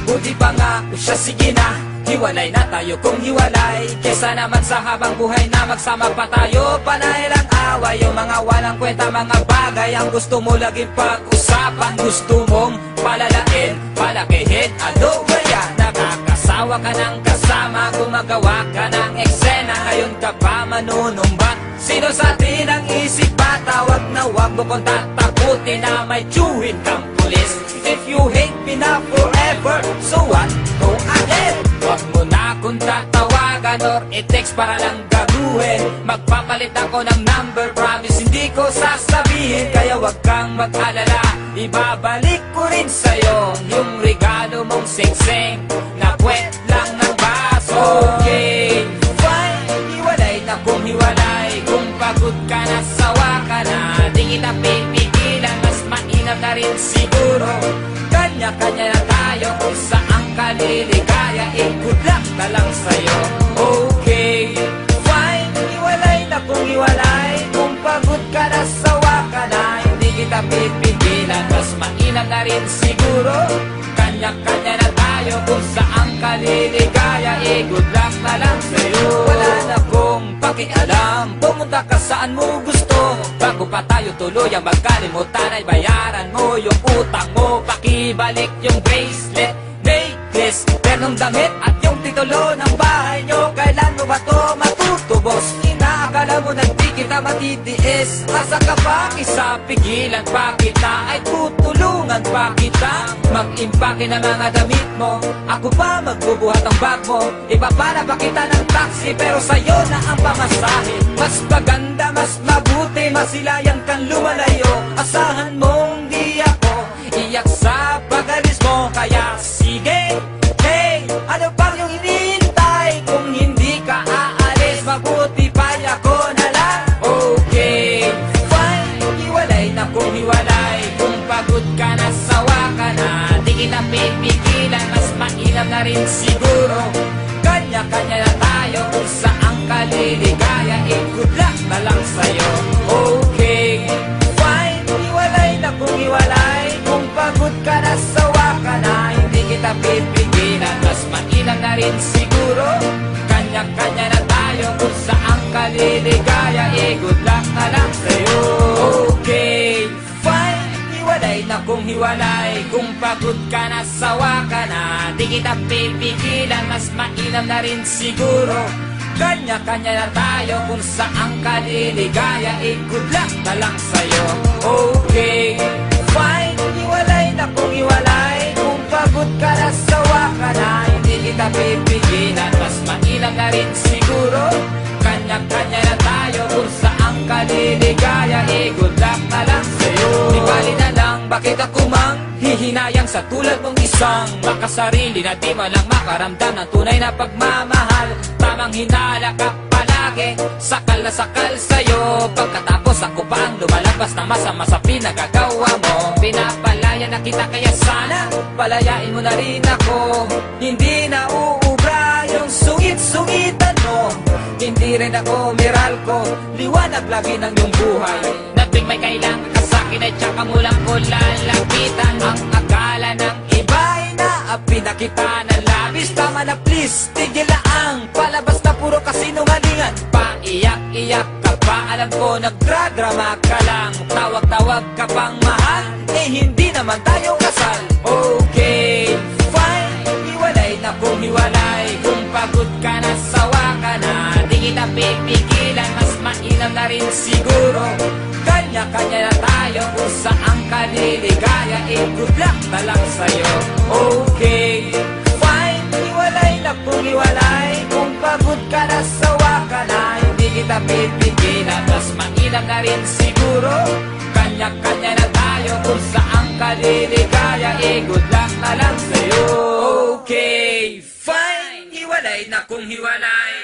Buti pa nga siya, sige na, hiwalay na tayo kung hiwalay. Kesa naman sa habang buhay na magsama pa tayo. Panay lang away, yung mga walang kwenta, mga bagay ang gusto mo laging pag-usapan. Gusto mong palalain, palakihin, ano ba yan? Nakakasawa ka ng kasama, gumagawa ka ng eksena. Ngayon ka pa manunumbat, sino sa atin ang isip pa? Tawag na wag mo kung tatakutin na may tiyuhin kang pulis. If you hate me na forever, so what? Go ahead. Wag mo na kung tatawagan or i-text para lang gaguhin. Magpapalit ako ng number, promise hindi ko sasabihin. Kaya wag kang mag-alala, ibabalik ko rin sa'yo yung regalo mong singsing na puwet lang ng baso. Okay, fine, hiwalay na kung hiwalay. Kung pagod ka na, sawa ka na, di kita pipigilan, mas mainam na rin siguro. Kanya-kanya na tayo kung saan ka liligaya. Good luck na lang sa'yo. Okay, fine, hiwalay na kung hiwalay. Kung pagod ka na, sawa ka na, hindi kita pipigilan, mas mainam na rin siguro. Kanya-kanya na tayo kung saan ka liligaya. Good luck na lang sa'yo. Wala na kong pakialam, pumunta ka saan mo gusto. Bago pa tayo tuluyang magkalimutan ay bayaran mo yung utang mo. Pakibalik yung bracelet, necklace, pernong damit at yung titulo ng bahay nyo. Kailan mo ba to matutubos? Inaakala mo na di kita matitiis. Asa ka pa? Isa pigilan pa kita, ay tutulungan pa kita. Mag-impake na mga damit mo, ako pa magbubuhat ang bag mo. Ipapala pa kita ng taxi, pero sa'yo na ang pamasahe. Mas maganda, mas mabuti, masilayan kang lumalayo. Asahan mong di ako iyak sa pag-alis mo. Kaya sige, hey, ano pang yung hinihintay? Kung hindi ka aalis, mabuti pa ako na lang. Okay, fine, hiwalay na kung hiwalay. Kung pagod ka na, sawa ka na, di kita pipigilan, mas mainam na rin siguro. Kanya-kanya na tayo kung saan ka liligaya. Good luck na lang sa'yo. Okay, fine, hiwalay na kung hiwalay. Kung pagod ka na, sawa ka na, hindi kita pipigilan, mas mainam na rin siguro. Kanya-kanya na tayo kung saan ka liligaya. Good luck na lang sa'yo. Okay, fine, hiwalay na kung hiwalay. Kung pagod ka na, sawa ka na, di kita pipigilan, mas mainam na rin siguro. Kanya-kanya na tayo kung saan ka liligaya. Good luck na lang sa'yo. Okay, fine, hiwalay na kung hiwalay. Kung pagod ka na, sawa ka na, hindi kita pipigilan, mas mainam na rin siguro. Kanya-kanya na tayo kung saan ka liligaya. Good luck na lang sa'yo. Di bali na lang, bakit ako mang hihinayang sa tulad mong isang makasarili na di man lang makaramdam ng tunay na pagmamahal. Tamang hinala ka palagi, sakal na sakal sa'yo. Pagkatapos ako pa ang lumalabas na masama sa pinagagawa mo. Pinapalaya na kita, kaya sana palayain mo na rin ako. Hindi na uubra yung sungit-sungitan mo. Hindi rin ako Meralco, liwanag lagi ng iyong buhay. Nating may kailangan ka sa'kin ay tsaka mo lang ko lalapitan. Ang akala ng iba ay naapi na kita ng labis. Tama na please, tigil na ang palabas na puro kasinungalingan. Paiyak-iyak ka pa, alam ko nagdradrama ka lang. Tawag-tawag ka pang mahal, eh hindi naman tayo kasal. Okay, fine, hiwalay na kung hiwalay. Kung pagod ka na, sawa ka na, di kita pipigilan, mas mainam na rin siguro. Kanya-kanya na tayo kung saan ka liligaya. Good luck na lang sa'yo. Okay, fine, hiwalay na kung hiwalay. Kung pagod ka na, sawa ka na, hindi kita pipigilan, mas mainam na rin siguro. Kanya-kanya na tayo kung saan ka liligaya. Good luck na lang sa'yo. Okay, fine, hiwalay na kung hiwalay.